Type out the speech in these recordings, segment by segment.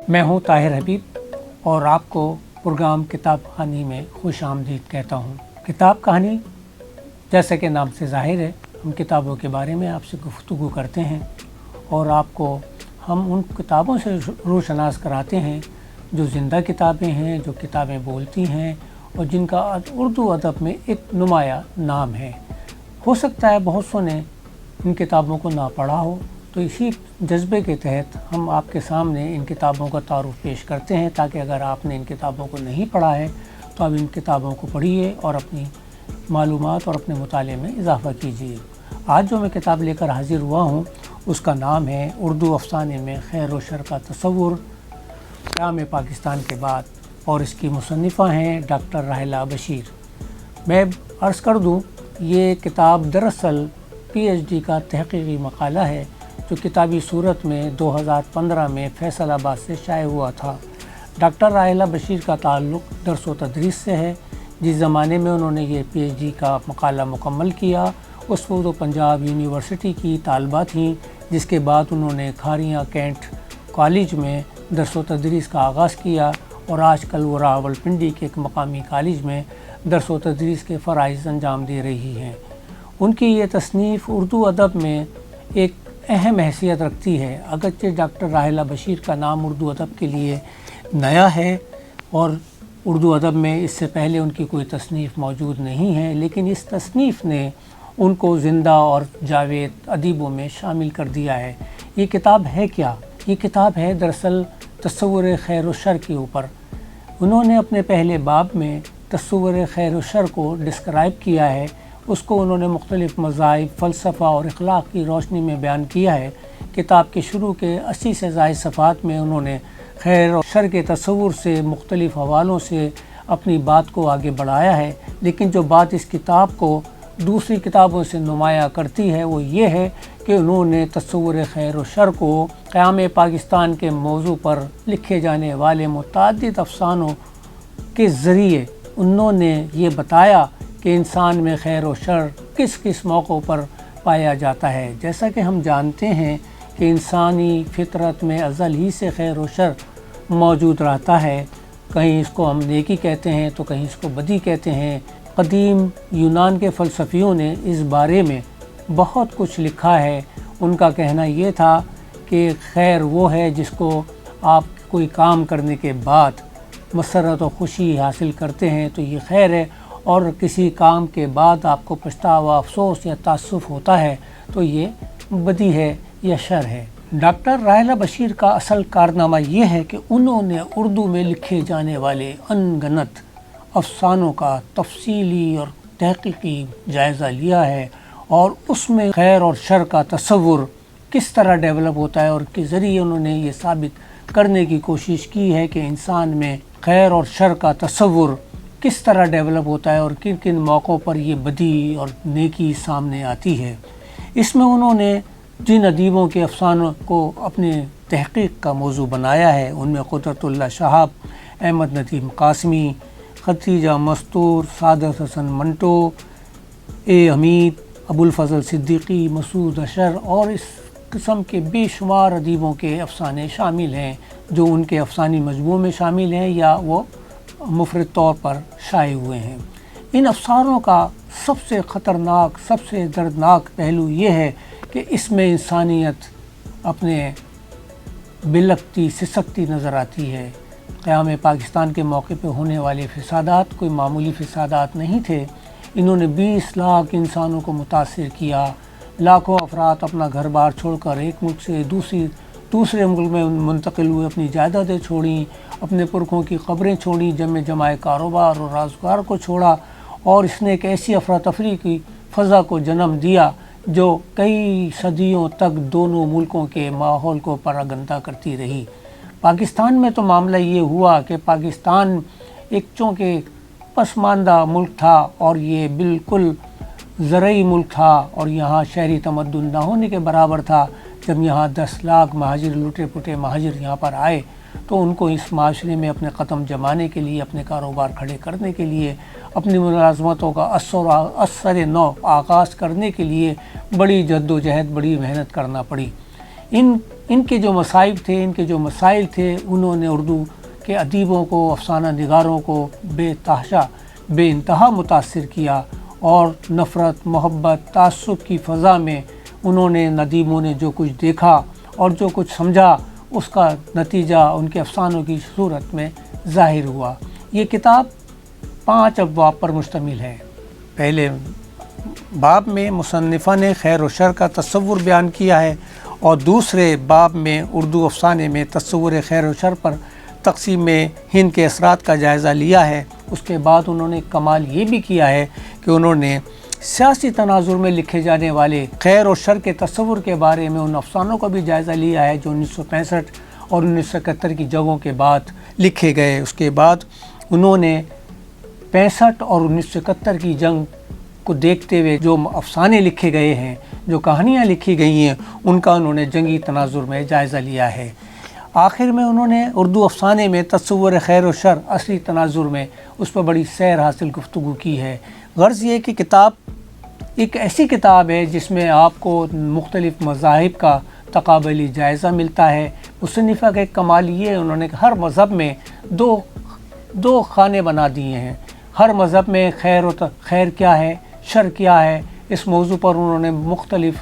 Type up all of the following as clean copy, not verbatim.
میں ہوں طاہر حبیب اور آپ کو پروگرام کتاب کہانی میں خوش آمدید کہتا ہوں۔ کتاب کہانی جیسا کہ نام سے ظاہر ہے، ہم کتابوں کے بارے میں آپ سے گفتگو کرتے ہیں اور آپ کو ہم ان کتابوں سے روشناس کراتے ہیں جو زندہ کتابیں ہیں، جو کتابیں بولتی ہیں اور جن کا اردو ادب میں ایک نمایاں نام ہے۔ ہو سکتا ہے بہت سو نے ان کتابوں کو نہ پڑھا ہو، تو اسی جذبے کے تحت ہم آپ کے سامنے ان کتابوں کا تعارف پیش کرتے ہیں، تاکہ اگر آپ نے ان کتابوں کو نہیں پڑھا ہے تو آپ ان کتابوں کو پڑھیے اور اپنی معلومات اور اپنے مطالعے میں اضافہ کیجیے۔ آج جو میں کتاب لے کر حاضر ہوا ہوں اس کا نام ہے اردو افسانے میں خیر و شر کا تصور، قیام پاکستان کے بعد، اور اس کی مصنفہ ہیں ڈاکٹر راحلہ بشیر۔ میں عرض کر دوں، یہ کتاب دراصل پی ایچ ڈی کا تحقیقی مقالہ ہے جو کتابی صورت میں 2015 میں فیصل آباد سے شائع ہوا تھا۔ ڈاکٹر راحلہ بشیر کا تعلق درس و تدریس سے ہے۔ جس زمانے میں انہوں نے یہ پی ایچ ڈی کا مقالہ مکمل کیا، اس وقت وہ پنجاب یونیورسٹی کی طالبہ تھیں، جس کے بعد انہوں نے کھاریاں کینٹ کالج میں درس و تدریس کا آغاز کیا اور آج کل وہ راولپنڈی کے ایک مقامی کالج میں درس و تدریس کے فرائض انجام دے رہی ہیں۔ ان کی یہ تصنیف اردو ادب میں ایک اہم حیثیت رکھتی ہے۔ اگرچہ ڈاکٹر راحلہ بشیر کا نام اردو ادب کے لیے نیا ہے اور اردو ادب میں اس سے پہلے ان کی کوئی تصنیف موجود نہیں ہے، لیکن اس تصنیف نے ان کو زندہ اور جاوید ادیبوں میں شامل کر دیا ہے۔ یہ کتاب ہے کیا؟ یہ کتاب ہے دراصل تصور خیر و شر کے اوپر۔ انہوں نے اپنے پہلے باب میں تصور خیر و شر کو ڈسکرائب کیا ہے، اس کو انہوں نے مختلف مذاہب، فلسفہ اور اخلاق کی روشنی میں بیان کیا ہے۔ کتاب کے شروع کے 80 سے زائد صفحات میں انہوں نے خیر اور شر کے تصور سے مختلف حوالوں سے اپنی بات کو آگے بڑھایا ہے، لیکن جو بات اس کتاب کو دوسری کتابوں سے نمایاں کرتی ہے وہ یہ ہے کہ انہوں نے تصور خیر و شر کو قیام پاکستان کے موضوع پر لکھے جانے والے متعدد افسانوں کے ذریعے انہوں نے یہ بتایا کہ انسان میں خیر و شر کس کس موقعوں پر پایا جاتا ہے۔ جیسا کہ ہم جانتے ہیں کہ انسانی فطرت میں ازل ہی سے خیر و شر موجود رہتا ہے، کہیں اس کو ہم نیکی کہتے ہیں تو کہیں اس کو بدی کہتے ہیں۔ قدیم یونان کے فلسفیوں نے اس بارے میں بہت کچھ لکھا ہے۔ ان کا کہنا یہ تھا کہ خیر وہ ہے جس کو آپ کوئی کام کرنے کے بعد مسرت و خوشی حاصل کرتے ہیں تو یہ خیر ہے، اور کسی کام کے بعد آپ کو پچھتاوا، افسوس یا تعصف ہوتا ہے تو یہ بدی ہے یا شر ہے۔ ڈاکٹر راحلہ بشیر کا اصل کارنامہ یہ ہے کہ انہوں نے اردو میں لکھے جانے والے ان گنت افسانوں کا تفصیلی اور تحقیقی جائزہ لیا ہے، اور اس میں خیر اور شر کا تصور کس طرح ڈیولپ ہوتا ہے اور کے ذریعے انہوں نے یہ ثابت کرنے کی کوشش کی ہے کہ انسان میں خیر اور شر کا تصور کس طرح ڈیولپ ہوتا ہے اور کن کن موقعوں پر یہ بدی اور نیکی سامنے آتی ہے۔ اس میں انہوں نے جن ادیبوں کے افسانوں کو اپنے تحقیق کا موضوع بنایا ہے، ان میں قدرت اللہ شہاب، احمد ندیم قاسمی، ختیجہ مستور، سعادت حسن منٹو، اے حمید، ابوالفضل صدیقی، مسعود اشر اور اس قسم کے بے شمار ادیبوں کے افسانے شامل ہیں جو ان کے افسانی مجموعوں میں شامل ہیں یا وہ مفرد طور پر شائع ہوئے ہیں۔ ان افسانوں کا سب سے خطرناک، سب سے دردناک پہلو یہ ہے کہ اس میں انسانیت اپنے بلکتی سسکتی نظر آتی ہے۔ قیام پاکستان کے موقع پہ ہونے والے فسادات کوئی معمولی فسادات نہیں تھے۔ انہوں نے 20 لاکھ انسانوں کو متاثر کیا، لاکھوں افراد اپنا گھر بار چھوڑ کر ایک ملک سے دوسرے ملک میں منتقل ہوئے، اپنی جائیدادیں چھوڑیں، اپنے پرکھوں کی قبریں چھوڑیں، جمع کاروبار اور روزگار کو چھوڑا، اور اس نے ایک ایسی افراتفری کی فضا کو جنم دیا جو کئی صدیوں تک دونوں ملکوں کے ماحول کو پراگندہ کرتی رہی۔ پاکستان میں تو معاملہ یہ ہوا کہ پاکستان ایک چونکہ پسماندہ ملک تھا اور یہ بالکل زرعی ملک تھا اور یہاں شہری تمدن نہ ہونے کے برابر تھا۔ جب یہاں 10 لاکھ مہاجر، لوٹے پھوٹے مہاجر یہاں پر آئے تو ان کو اس معاشرے میں اپنے قدم جمانے کے لیے، اپنے کاروبار کھڑے کرنے کے لیے، اپنی ملازمتوں کا اثر نو آغاز کرنے کے لیے بڑی جد و جہد، بڑی محنت کرنا پڑی۔ ان کے جو مصائب تھے، ان کے جو مسائل تھے، انہوں نے اردو کے ادیبوں کو، افسانہ نگاروں کو بے تحاشا بے انتہا متاثر کیا، اور نفرت، محبت، تعصب کی فضا میں انہوں نے، ندیموں نے جو کچھ دیکھا اور جو کچھ سمجھا، اس کا نتیجہ ان کے افسانوں کی صورت میں ظاہر ہوا۔ یہ کتاب 5 ابواب پر مشتمل ہے۔ پہلے باب میں مصنفہ نے خیر و شر کا تصور بیان کیا ہے، اور دوسرے باب میں اردو افسانے میں تصور خیر و شر پر تقسیم میں ہند کے اثرات کا جائزہ لیا ہے۔ اس کے بعد انہوں نے کمال یہ بھی کیا ہے کہ انہوں نے سیاسی تناظر میں لکھے جانے والے خیر و شر کے تصور کے بارے میں ان افسانوں کا بھی جائزہ لیا ہے جو 1965 اور 1971 کی جنگوں کے بعد لکھے گئے۔ اس کے بعد انہوں نے 65 اور 1971 کی جنگ کو دیکھتے ہوئے جو افسانے لکھے گئے ہیں، جو کہانیاں لکھی گئی ہیں، ان کا انہوں نے جنگی تناظر میں جائزہ لیا ہے۔ آخر میں انہوں نے اردو افسانے میں تصور خیر و شر اصلی تناظر میں اس پر بڑی سیر حاصل گفتگو کی ہے۔ غرض یہ کہ کتاب ایک ایسی کتاب ہے جس میں آپ کو مختلف مذاہب کا تقابلی جائزہ ملتا ہے۔ مصنفہ کا ایک کمال یہ ہے، انہوں نے ہر مذہب میں دو خانے بنا دیے ہیں۔ ہر مذہب میں خیر کیا ہے، شر کیا ہے، اس موضوع پر انہوں نے مختلف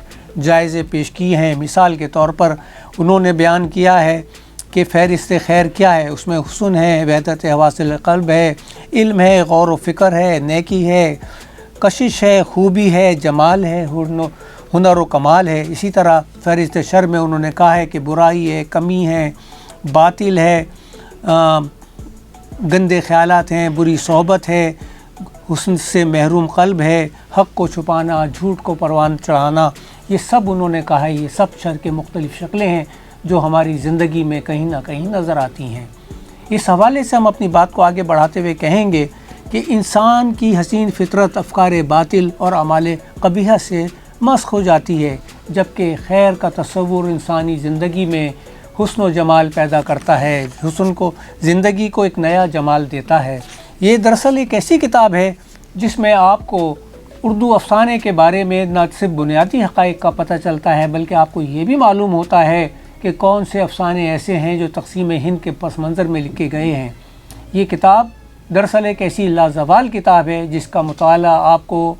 جائزے پیش کیے ہیں۔ مثال کے طور پر انہوں نے بیان کیا ہے کہ فہرست خیر کیا ہے، اس میں حسن ہے، وحدت حواصل قلب ہے، علم ہے، غور و فکر ہے، نیکی ہے، کشش ہے، خوبی ہے، جمال ہے، ہنر و کمال ہے۔ اسی طرح فہرست شر میں انہوں نے کہا ہے کہ برائی ہے، کمی ہے، باطل ہے، گندے خیالات ہیں، بری صحبت ہے، حسن سے محروم قلب ہے، حق کو چھپانا، جھوٹ کو پروان چڑھانا، یہ سب انہوں نے کہا ہے، یہ سب شر کے مختلف شکلیں ہیں جو ہماری زندگی میں کہیں نہ کہیں نظر آتی ہیں۔ اس حوالے سے ہم اپنی بات کو آگے بڑھاتے ہوئے کہیں گے کہ انسان کی حسین فطرت افکار باطل اور اعمال قبیحہ سے مسخ ہو جاتی ہے، جبکہ خیر کا تصور انسانی زندگی میں حسن و جمال پیدا کرتا ہے، حسن کو، زندگی کو ایک نیا جمال دیتا ہے۔ یہ دراصل ایک ایسی کتاب ہے جس میں آپ کو اردو افسانے کے بارے میں نہ صرف بنیادی حقائق کا پتہ چلتا ہے، بلکہ آپ کو یہ بھی معلوم ہوتا ہے کہ کون سے افسانے ایسے ہیں جو تقسیم ہند کے پس منظر میں لکھے گئے ہیں۔ یہ کتاب دراصل ایک ایسی لازوال کتاب ہے جس کا مطالعہ آپ کو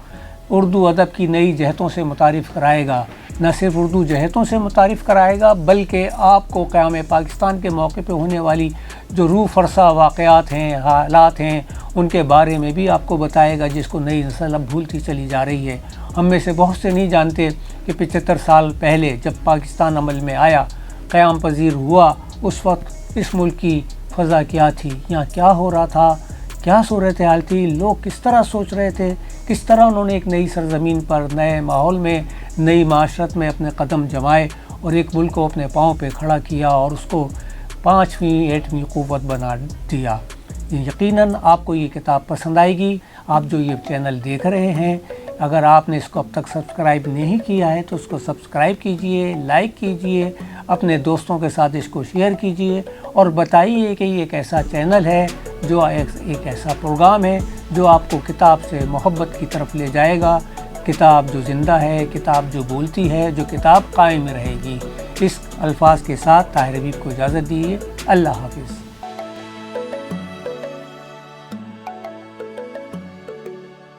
اردو ادب کی نئی جہتوں سے متعارف کرائے گا۔ نہ صرف اردو جہتوں سے متعارف کرائے گا، بلکہ آپ کو قیام پاکستان کے موقع پہ ہونے والی جو روح فرسا واقعات ہیں، حالات ہیں، ان کے بارے میں بھی آپ کو بتائے گا، جس کو نئی نسل اب بھولتی چلی جا رہی ہے۔ ہم میں سے بہت سے نہیں جانتے کہ 75 سال پہلے جب پاکستان عمل میں آیا، قیام پذیر ہوا، اس وقت اس ملک کی فضا کیا تھی، یہاں کیا ہو رہا تھا، کیا صورتحال تھی، لوگ کس طرح سوچ رہے تھے، کس طرح انہوں نے ایک نئی سرزمین پر، نئے ماحول میں، نئی معاشرت میں اپنے قدم جمائے اور ایک ملک کو اپنے پاؤں پہ کھڑا کیا اور اس کو 5ویں 8ویں قوت بنا دیا۔ یقیناً آپ کو یہ کتاب پسند آئے گی۔ آپ جو یہ چینل دیکھ رہے ہیں، اگر آپ نے اس کو اب تک سبسکرائب نہیں کیا ہے تو اس کو سبسکرائب کیجئے، لائک کیجئے، اپنے دوستوں کے ساتھ اس کو شیئر کیجئے اور بتائیے کہ یہ ایک ایسا چینل ہے، جو ایک ایسا پروگرام ہے جو آپ کو کتاب سے محبت کی طرف لے جائے گا، کتاب جو زندہ ہے، کتاب جو بولتی ہے، جو کتاب قائم رہے گی۔ اس الفاظ کے ساتھ طاہر حبیب کو اجازت دیجیے۔ اللہ حافظ۔